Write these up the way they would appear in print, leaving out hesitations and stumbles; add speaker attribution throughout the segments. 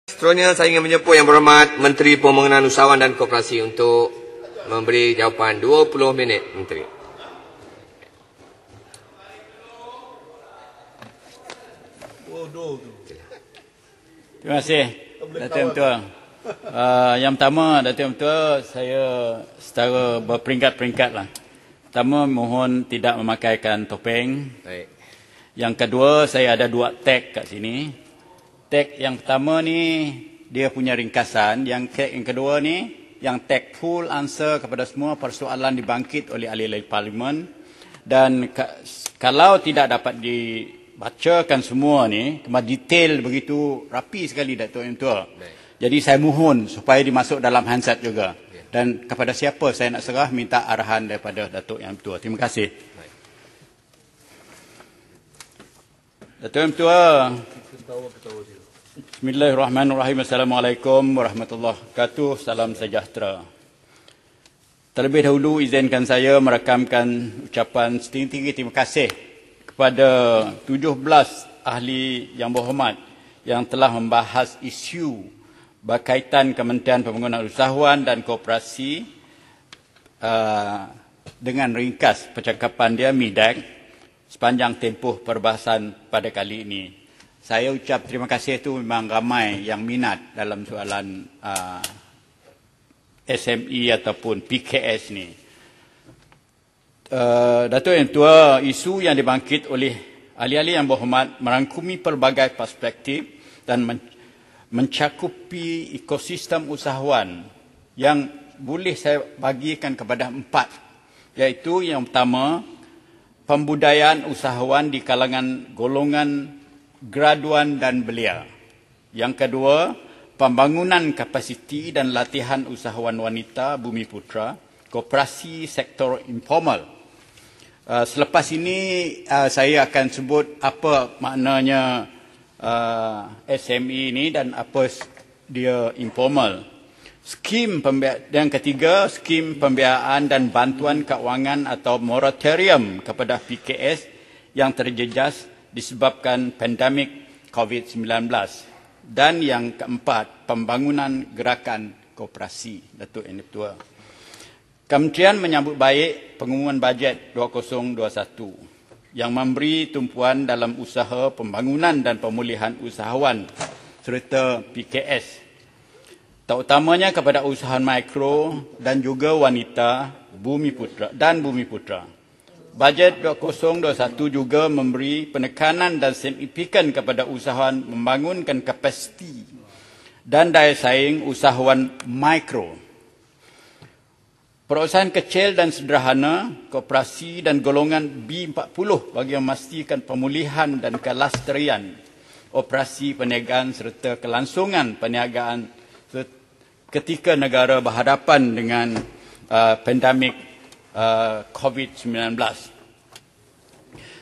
Speaker 1: Seterusnya saya ingin menjemput Yang Berhormat Menteri Pembangunan Usahawan dan Koperasi untuk memberi jawapan 20 minit, Menteri.
Speaker 2: Terima kasih, Datuk Mentua. Yang pertama, Datuk Mentua, saya secara berperingkat-peringkatlah. Pertama, mohon tidak memakaikan topeng.
Speaker 1: Baik.
Speaker 2: Yang kedua, saya ada 2 tag kat sini. Tag yang pertama ni, dia punya ringkasan. Yang tag yang kedua ni, yang tag full answer kepada semua persoalan dibangkit oleh ahli-ahli Parlimen. Dan kalau tidak dapat dibacakan semua ni, detail begitu rapi sekali, Datuk Mentua. Jadi saya mohon supaya dimasuk dalam handset juga. Dan kepada siapa saya nak serah, minta arahan daripada Datuk Yang Mentua. Terima kasih. Datuk Yang Mentua. Bismillahirrahmanirrahim. Assalamualaikum warahmatullahi wabarakatuh. Salam sejahtera. Terlebih dahulu izinkan saya merakamkan ucapan setinggi-tinggi terima kasih kepada 17 ahli yang berhormat yang telah membahas isu berkaitan Kementerian Pembangunan Usahawan dan Koperasi dengan ringkas percakapan dia MIDAC sepanjang tempoh perbahasan pada kali ini. Saya ucap terima kasih itu memang ramai yang minat dalam soalan SME ataupun PKS ni. Datuk Yang Tua, isu yang dibangkit oleh ahli-ahli yang berhormat merangkumi pelbagai perspektif dan mencakupi ekosistem usahawan yang boleh saya bagikan kepada 4, iaitu yang pertama, pembudayaan usahawan di kalangan golongan graduan dan belia. Yang kedua, pembangunan kapasiti dan latihan usahawan wanita Bumi Putra, koperasi sektor informal. Selepas ini saya akan sebut apa maknanya SME ini dan apa dia informal. Yang ketiga, skim pembiayaan dan bantuan keuangan atau moratorium kepada PKS yang terjejas disebabkan pandemik COVID-19. Dan yang keempat, pembangunan gerakan koperasi. Datuk Yang Tua. Kementerian menyambut baik pengumuman bajet 2021 yang memberi tumpuan dalam usaha pembangunan dan pemulihan usahawan serta PKS, terutamanya kepada usahawan mikro dan juga wanita Bumi Putra. Bajet 2021 juga memberi penekanan dan signifikan kepada usahawan membangunkan kapasiti dan daya saing usahawan mikro. Perusahaan kecil dan sederhana, koperasi dan golongan B40 bagi memastikan pemulihan dan kelestarian operasi perniagaan serta kelangsungan perniagaan ketika negara berhadapan dengan pandemik COVID-19.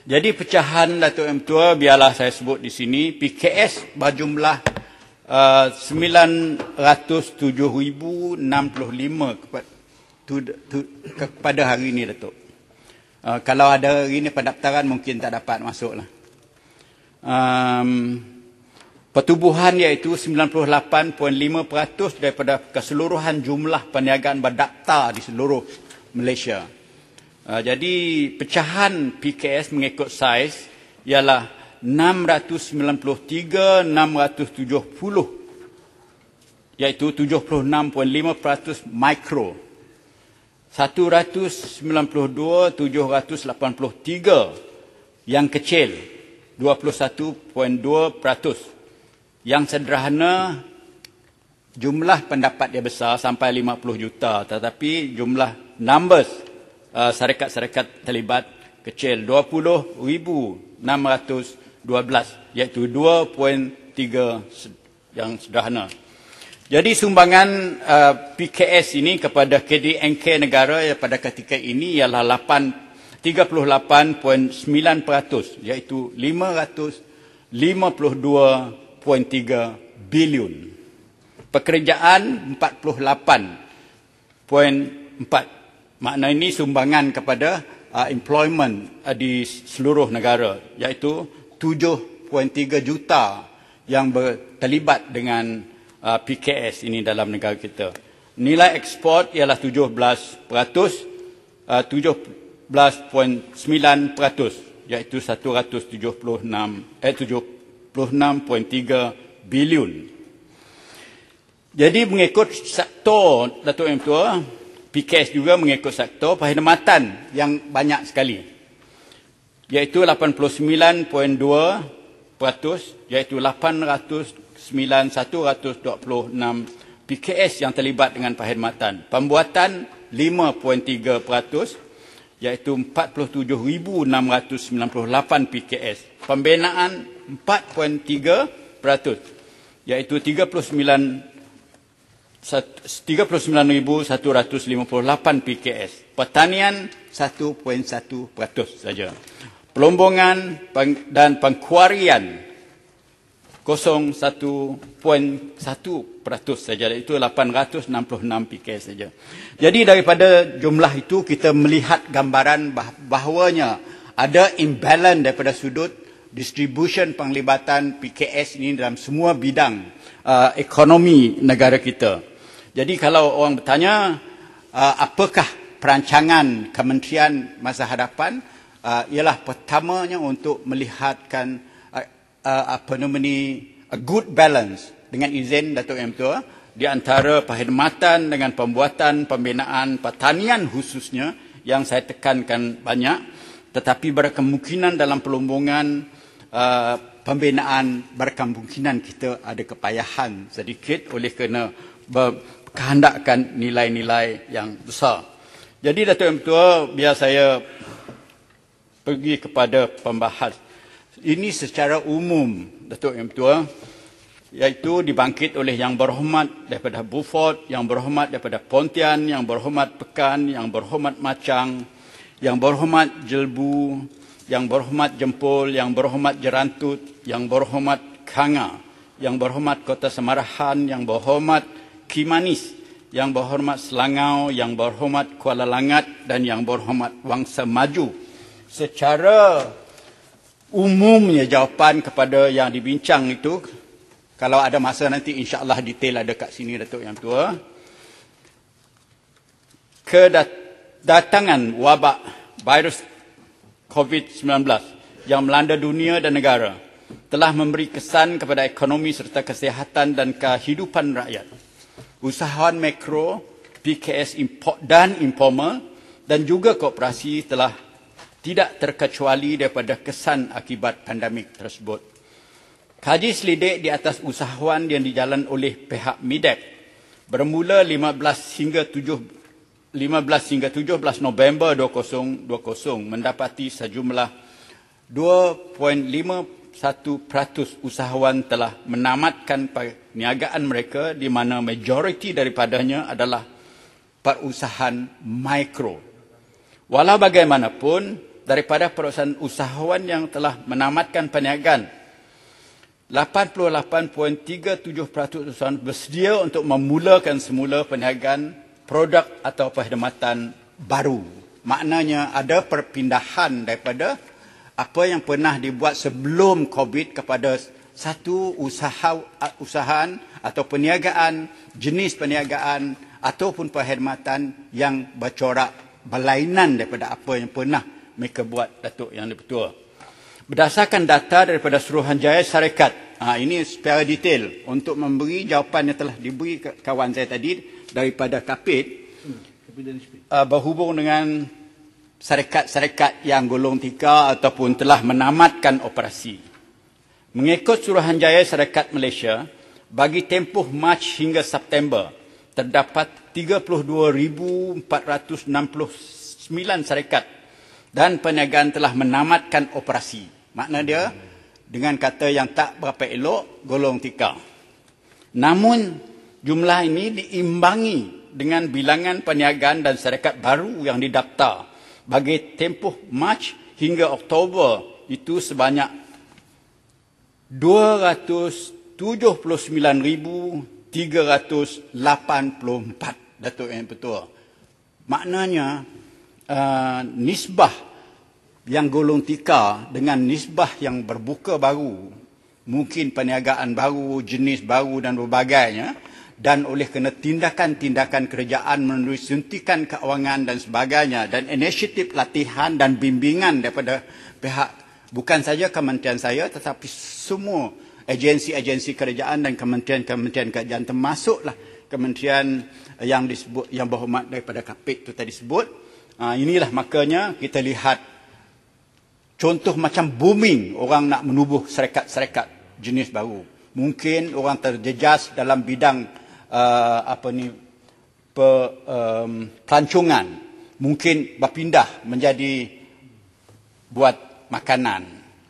Speaker 2: Jadi pecahan Datuk Yang Tua biarlah saya sebut di sini. PKS berjumlah 907,065 kepada hari ini, Datuk. Kalau ada hari ini pendaftaran mungkin tak dapat masuklah. Pertubuhan iaitu 98.5% daripada keseluruhan jumlah perniagaan berdaftar di seluruh Malaysia. Jadi pecahan PKS mengikut saiz ialah 693,670 iaitu 76.5% mikro, 192,783 yang kecil, 21.2%. Yang sederhana, jumlah pendapat dia besar sampai 50 juta, tetapi jumlah numbers syarikat-syarikat terlibat kecil, 20,612, iaitu 2.3 yang sederhana. Jadi sumbangan PKS ini kepada KDNK negara pada ketika ini ialah 38.9%, iaitu 552.3 bilion. Pekerjaan 48.4. Makna ini sumbangan kepada employment di seluruh negara, iaitu 7.3 juta yang terlibat dengan PKS ini dalam negara kita. Nilai ekspor ialah 17%, 17.9%, iaitu 76.3 bilion. Jadi mengikut sektor Datuk Yang Tua, PKS juga mengikut sektor perkhidmatan yang banyak sekali, iaitu 89.2%, iaitu 126 PKS yang terlibat dengan perkhidmatan. Pembuatan 5.3%, iaitu 47,698 PKS. Pembinaan 4.3%, iaitu 39,158 PKS. Pertanian 1.1% saja. Pelombongan dan pengkuarian 0.1% saja, iaitu 866 PKS saja. Jadi daripada jumlah itu kita melihat gambaran bahawanya ada imbalance daripada sudut distribution penglibatan PKS ini dalam semua bidang ekonomi negara kita. Jadi kalau orang bertanya apakah perancangan kementerian masa hadapan, ialah pertamanya untuk melihatkan a good balance, dengan izin Datuk Yang Tua, di antara perkhidmatan dengan pembuatan, pembinaan, pertanian khususnya yang saya tekankan banyak, tetapi berkemungkinan dalam pelombongan pembinaan berkemungkinan kita ada kepayahan sedikit oleh kerana berkehendakkan nilai-nilai yang besar. Jadi Datuk Yang Tua, biar saya pergi kepada pembahas ini secara umum, Datuk Yang Tua, iaitu dibangkit oleh Yang Berhormat daripada Beaufort, Yang Berhormat daripada Pontian, Yang Berhormat Pekan, Yang Berhormat Macang, Yang Berhormat Jelbu, Yang Berhormat Jempol, Yang Berhormat Jerantut, Yang Berhormat Kanga, Yang Berhormat Kota Semarahan, Yang Berhormat Kimanis, Yang Berhormat Selangau, Yang Berhormat Kuala Langat dan Yang Berhormat Wangsa Maju. Secara umumnya jawapan kepada yang dibincang itu, kalau ada masa nanti insya-Allah detail ada kat sini Datuk Yang Tua. Kedatangan wabak virus COVID-19 yang melanda dunia dan negara telah memberi kesan kepada ekonomi serta kesihatan dan kehidupan rakyat. Usahawan mikro, PKS dan informal dan juga koperasi telah tidak terkecuali daripada kesan akibat pandemik tersebut. Kaji selidik di atas usahawan yang dijalankan oleh pihak MIDEC bermula 15 hingga 17 November 2020 mendapati sejumlah 2.51% usahawan telah menamatkan perniagaan mereka, di mana majoriti daripadanya adalah perusahaan mikro. Walau bagaimanapun, daripada perusahaan usahawan yang telah menamatkan perniagaan, 88.37% usahawan bersedia untuk memulakan semula perniagaan produk atau perkhidmatan baru. Maknanya ada perpindahan daripada apa yang pernah dibuat sebelum COVID kepada satu usahaan atau perniagaan, jenis perniagaan ataupun perkhidmatan yang bercorak berlainan daripada apa yang pernah mereka buat, Datuk Yang Dipertua. Berdasarkan data daripada Suruhanjaya Syarikat, ini secara detail untuk memberi jawapan yang telah diberi kawan saya tadi daripada Kapit, berhubung dengan syarikat-syarikat yang golong 3 ataupun telah menamatkan operasi. Mengikut Suruhanjaya Syarikat Malaysia, bagi tempoh Mac hingga September, terdapat 32,469 syarikat dan perniagaan telah menamatkan operasi. Makna dia, dengan kata yang tak berapa elok, golong 3. Namun, jumlah ini diimbangi dengan bilangan perniagaan dan syarikat baru yang didaftar bagi tempoh Mac hingga Oktober, itu sebanyak 279,384, Datuk Yang Dipertua. Maknanya, nisbah yang golong 3 dengan nisbah yang berbuka baru mungkin perniagaan baru, jenis baru dan berbagainya, dan oleh kerana tindakan-tindakan kerajaan melalui suntikan kewangan dan sebagainya, dan inisiatif latihan dan bimbingan daripada pihak bukan saja kementerian saya tetapi semua agensi-agensi kerajaan dan kementerian-kementerian kerajaan, termasuklah kementerian yang disebut, yang berhormat daripada Kapit itu tadi sebut. Inilah makanya kita lihat contoh macam booming orang nak menubuh syarikat-syarikat jenis baru. Mungkin orang terjejas dalam bidang pelancongan, mungkin berpindah menjadi buat makanan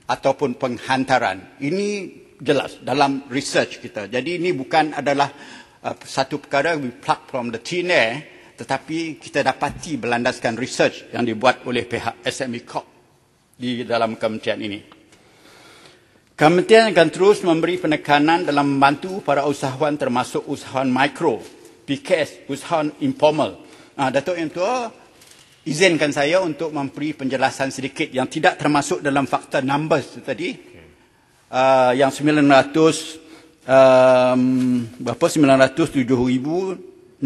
Speaker 2: ataupun penghantaran. Ini jelas dalam research kita. Jadi ini bukan adalah satu perkara we pluck from the thin air, tetapi kita dapati berlandaskan research yang dibuat oleh pihak SME Corp di dalam kementerian ini. Kementerian akan terus memberi penekanan dalam membantu para usahawan termasuk usahawan mikro, PKS, usahawan informal. Datuk Yang Tua, izinkan saya untuk memberi penjelasan sedikit yang tidak termasuk dalam fakta numbers tadi. Yang 907,065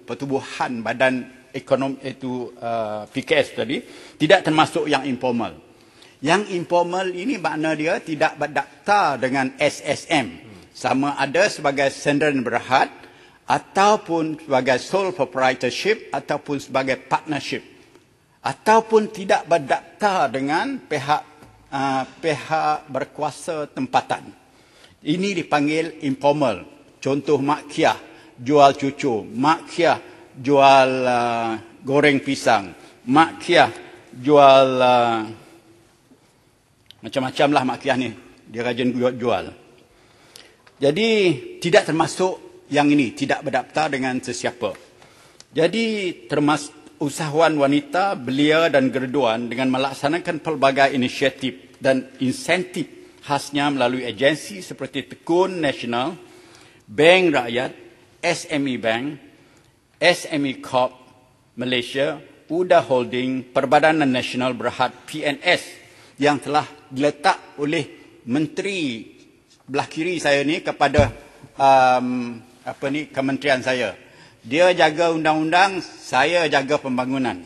Speaker 2: pertubuhan badan ekonomi itu PKS tadi tidak termasuk yang informal. Yang informal ini makna dia tidak berdaftar dengan SSM, sama ada sebagai sendirian berhad ataupun sebagai sole proprietorship ataupun sebagai partnership, ataupun tidak berdaftar dengan pihak berkuasa tempatan. Ini dipanggil informal. Contoh Mak Kiah jual cucu, Mak Kiah jual goreng pisang, Mak Kiah jual macam-macam lah Mak Kiah ni, dia rajin jual. Jadi tidak termasuk yang ini, tidak berdaftar dengan sesiapa. Jadi termasuk usahawan wanita, belia dan gerduan dengan melaksanakan pelbagai inisiatif dan insentif khasnya melalui agensi seperti Tekun Nasional, Bank Rakyat, SME Bank, SME Corp Malaysia, UDA Holding, Perbadanan Nasional Berhad PNS yang telah diletak oleh menteri belah kiri saya ni kepada kementerian saya. Dia jaga undang-undang, saya jaga pembangunan.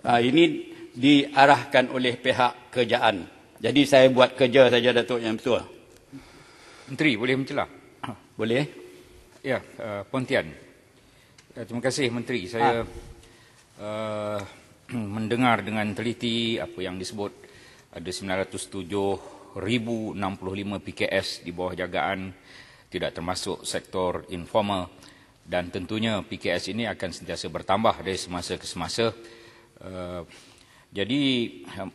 Speaker 2: Ini diarahkan oleh pihak kerajaan. Jadi saya buat kerja saja, Datuk Yang Betul.
Speaker 3: Menteri, boleh mencela?
Speaker 2: Boleh?
Speaker 3: Ya, Pontian. Terima kasih Menteri. Saya mendengar dengan teliti apa yang disebut ada 907,065 PKS di bawah jagaan, tidak termasuk sektor informal, dan tentunya PKS ini akan sentiasa bertambah dari semasa ke semasa. Jadi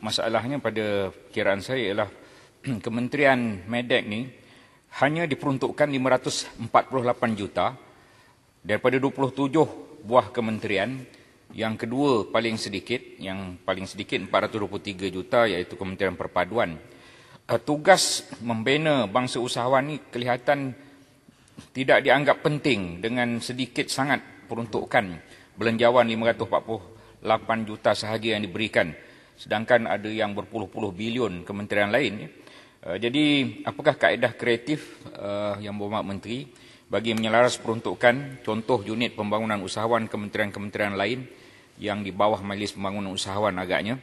Speaker 3: masalahnya pada kiraan saya ialah Kementerian Medek ni hanya diperuntukkan 548 juta daripada 27 buah kementerian. Yang kedua paling sedikit, yang paling sedikit 423 juta iaitu Kementerian Perpaduan. Tugas membina bangsa usahawan ni kelihatan tidak dianggap penting dengan sedikit sangat peruntukan belanjawan 548 juta sahaja yang diberikan, sedangkan ada yang berpuluh-puluh bilion kementerian lain. Jadi apakah kaedah kreatif yang berhormat Menteri bagi menyelaras peruntukan contoh unit pembangunan usahawan kementerian-kementerian lain yang di bawah Majlis Pembangunan Usahawan agaknya,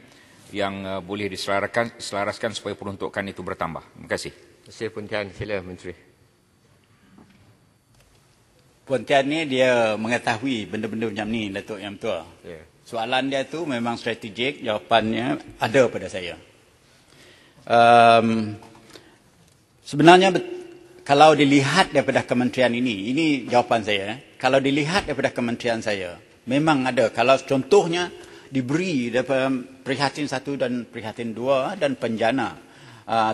Speaker 3: yang boleh diselaraskan supaya peruntukan itu bertambah? Terima kasih.
Speaker 1: Terima kasih Pontian. Sila Menteri.
Speaker 2: Pontian ni dia mengetahui benda-benda macam ni, Datuk Yang Betul.
Speaker 1: Yeah.
Speaker 2: Soalan dia tu memang strategik, jawapannya ada pada saya. Sebenarnya kalau dilihat daripada kementerian ini jawapan saya. Kalau dilihat daripada kementerian saya, memang ada. Kalau contohnya diberi daripada prihatin 1 dan prihatin 2 dan penjana.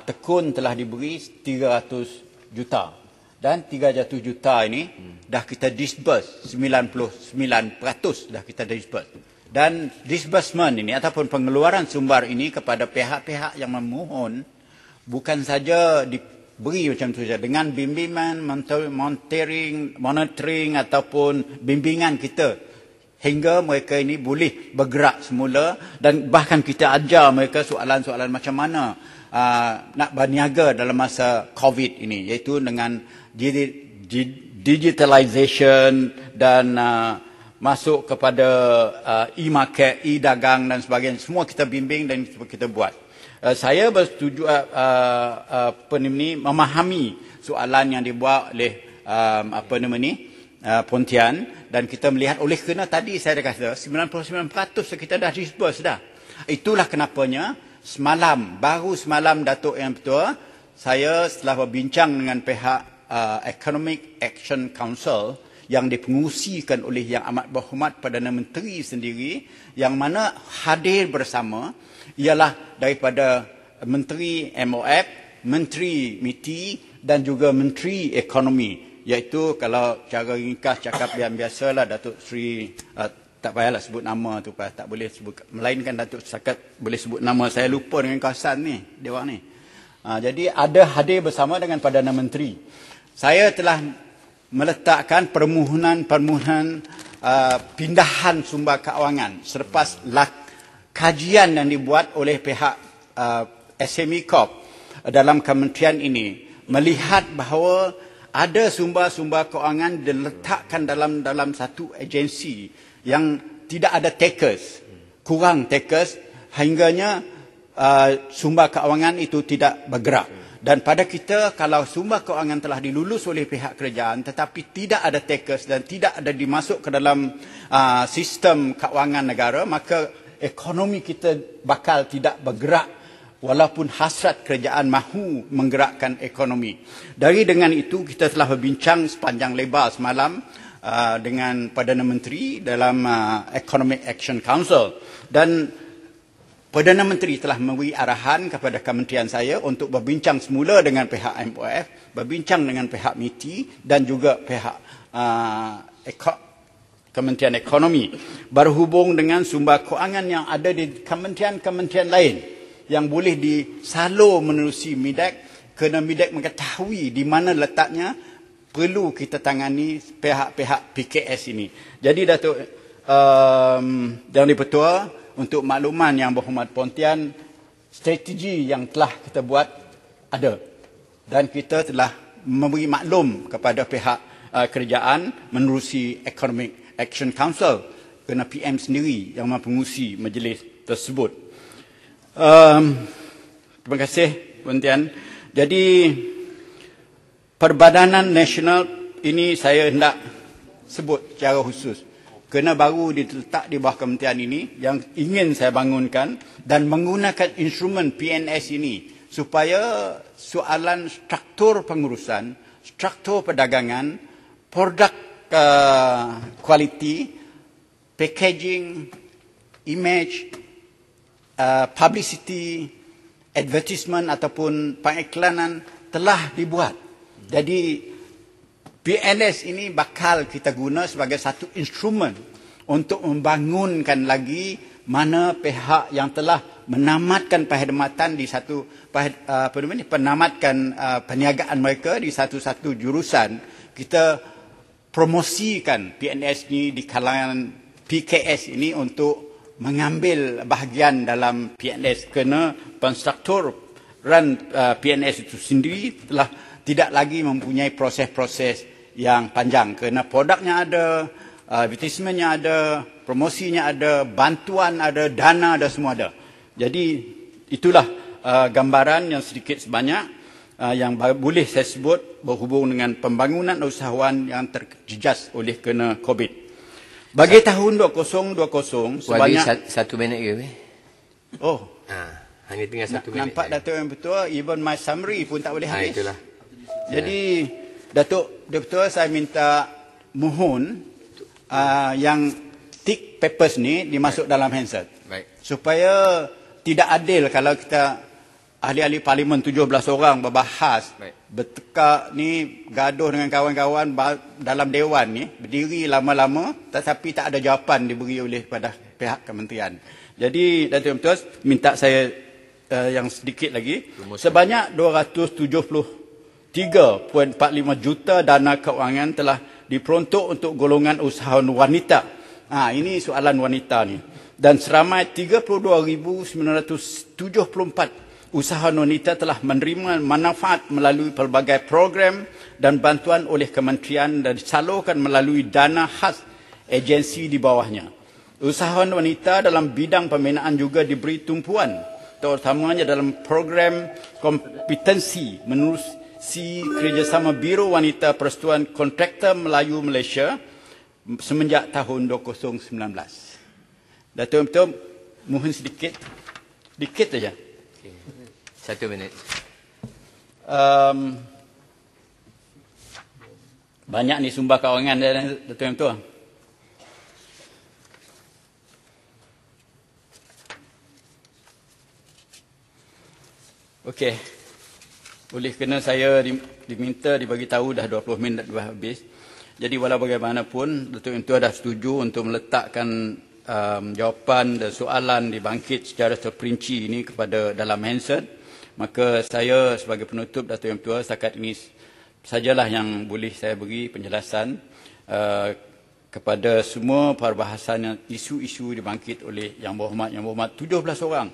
Speaker 2: Tekun telah diberi 300 juta. Dan 300 juta ini dah kita disburse, 99% dah kita disburse. Dan disbursement ini ataupun pengeluaran sumber ini kepada pihak-pihak yang memohon bukan saja diberi macam tu saja, dengan bimbingan, monitoring ataupun bimbingan kita hingga mereka ini boleh bergerak semula, dan bahkan kita ajar mereka soalan-soalan macam mana nak berniaga dalam masa COVID ini, iaitu dengan digitalization dan masuk kepada e-market, e-dagang dan sebagainya. Semua kita bimbing dan kita buat. Saya bersetuju memahami soalan yang dibuat oleh Pontian, dan kita melihat oleh kerana tadi saya dah kata 99% kita dah disburse dah. Itulah kenapanya baru semalam Datuk Yang Ketua, saya setelah berbincang dengan pihak Economic Action Council yang dipengusikan oleh Yang Amat Berhormat Perdana Menteri sendiri, yang mana hadir bersama ialah daripada Menteri MOF, Menteri MITI dan juga Menteri Ekonomi, iaitu kalau cara ringkas cakap yang biasalah Datuk Seri, tak payahlah sebut nama tu, tak boleh sebut, melainkan Datuk Sakat boleh sebut nama, saya lupa dengan kawasan ni, dia orang ni. Jadi ada hadir bersama dengan Perdana Menteri. Saya telah meletakkan permohonan pindahan sumber kewangan selepas kajian yang dibuat oleh pihak SME Corp dalam kementerian ini, melihat bahawa ada sumber-sumber kewangan diletakkan dalam satu agensi yang tidak ada takers, kurang takers, hingganya sumber kewangan itu tidak bergerak. Dan pada kita, kalau sumber kewangan telah dilulus oleh pihak kerajaan tetapi tidak ada takers dan tidak ada dimasuk ke dalam sistem kewangan negara, maka ekonomi kita bakal tidak bergerak walaupun hasrat kerajaan mahu menggerakkan ekonomi. Dengan itu, kita telah berbincang sepanjang lebar semalam dengan Perdana Menteri dalam Economic Action Council, dan Perdana Menteri telah memberi arahan kepada kementerian saya untuk berbincang semula dengan pihak MOF, berbincang dengan pihak MITI dan juga pihak Kementerian Ekonomi berhubung dengan sumber kewangan yang ada di kementerian-kementerian lain yang boleh disalur menerusi MIDEC, kerana MIDEC mengetahui di mana letaknya, perlu kita tangani pihak-pihak PKS ini. Jadi Datuk Yang Di-Pertua, untuk makluman Yang Berhormat Pontian, strategi yang telah kita buat ada, dan kita telah memberi maklum kepada pihak kerajaan menerusi Economic Action Council, kerana PM sendiri yang mempengurusi majlis tersebut. Terima kasih Pontian. Jadi Perbadanan Nasional ini saya hendak sebut secara khusus, kerana baru diletak di bawah kementerian ini, yang ingin saya bangunkan dan menggunakan instrumen PNS ini supaya soalan struktur pengurusan, struktur perdagangan, produk kualiti, packaging, image, publicity, advertisement ataupun pengiklanan telah dibuat. Jadi PNS ini bakal kita guna sebagai satu instrumen untuk membangunkan lagi mana pihak yang telah menamatkan perkhidmatan di satu penamatkan perniagaan mereka di satu-satu jurusan. Kita promosikan PNS ini di kalangan PKS ini untuk mengambil bahagian dalam PNS, kerana penstrukturan PNS itu sendiri telah tidak lagi mempunyai proses-proses yang panjang, kerana produknya ada, advertisementnya ada, promosinya ada, bantuan ada, dana ada, semua ada. Jadi itulah gambaran yang sedikit sebanyak yang boleh saya sebut berhubung dengan pembangunan usahawan yang terjejas oleh kena COVID. Bagi tahun 2020 sebanyak...
Speaker 1: Satu minit ke?
Speaker 2: Oh.
Speaker 1: Hanya tinggal satu minit.
Speaker 2: Nampak Datuk Yang Betul, even my summary pun tak boleh habis.
Speaker 1: Itulah.
Speaker 2: Jadi Datuk Betul, saya minta mohon yang tick papers ni dimasuk dalam handset.
Speaker 1: Baik.
Speaker 2: Supaya tidak adil kalau kita ahli-ahli parlimen 17 orang berbahas, bertekak ni, gaduh dengan kawan-kawan dalam dewan ni, berdiri lama-lama tetapi tak ada jawapan diberi oleh pada pihak kementerian. Jadi Datuk Betul minta saya yang sedikit lagi, sebanyak 273.45 juta dana kewangan telah diperuntuk untuk golongan usahawan wanita. Ini soalan wanita ni. Dan seramai 32,974 usahawan wanita telah menerima manfaat melalui pelbagai program dan bantuan oleh kementerian dan disalurkan melalui dana khas agensi di bawahnya. Usahawan wanita dalam bidang pembinaan juga diberi tumpuan, terutamanya dalam program kompetensi menerusi kerjasama Biro Wanita Persatuan Kontraktor Melayu Malaysia semenjak tahun 2019. Datuk Betul, mohon sedikit saja.
Speaker 1: 1 minit.
Speaker 2: Banyak ni sumber kewangan dia, Datuk Betul. Okey. Oleh kerana saya diminta dibagi tahu dah 20 minit dah habis. Jadi walau bagaimanapun Datuk Betul dah setuju untuk meletakkan jawapan dan soalan dibangkit secara terperinci ini kepada dalam handset. Maka saya sebagai penutup Datuk Yang Tua setakat ini sajalah yang boleh saya beri penjelasan kepada semua perbahasan isu-isu dibangkit oleh Yang Berhormat 17 orang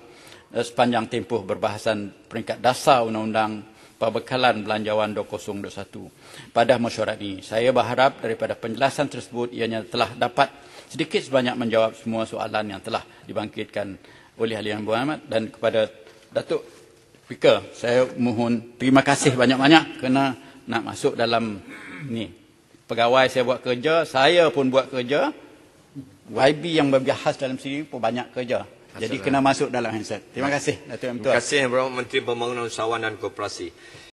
Speaker 2: sepanjang tempoh berbahasan peringkat dasar Undang-Undang Pembekalan Belanjawan 2021 pada mesyuarat ini. Saya berharap daripada penjelasan tersebut ianya telah dapat sedikit sebanyak menjawab semua soalan yang telah dibangkitkan oleh Ahli Yang Berhormat, dan kepada Datuk Speaker, saya mohon terima kasih banyak-banyak kerana nak masuk dalam ni. Pegawai saya buat kerja, saya pun buat kerja. YB yang berbahas dalam sini pun banyak kerja. Jadi kena masuk dalam handset. Terima kasih Datuk Yang Tua.
Speaker 1: Terima kasih Yang Berhormat Menteri Pembangunan Usahawan dan Koperasi.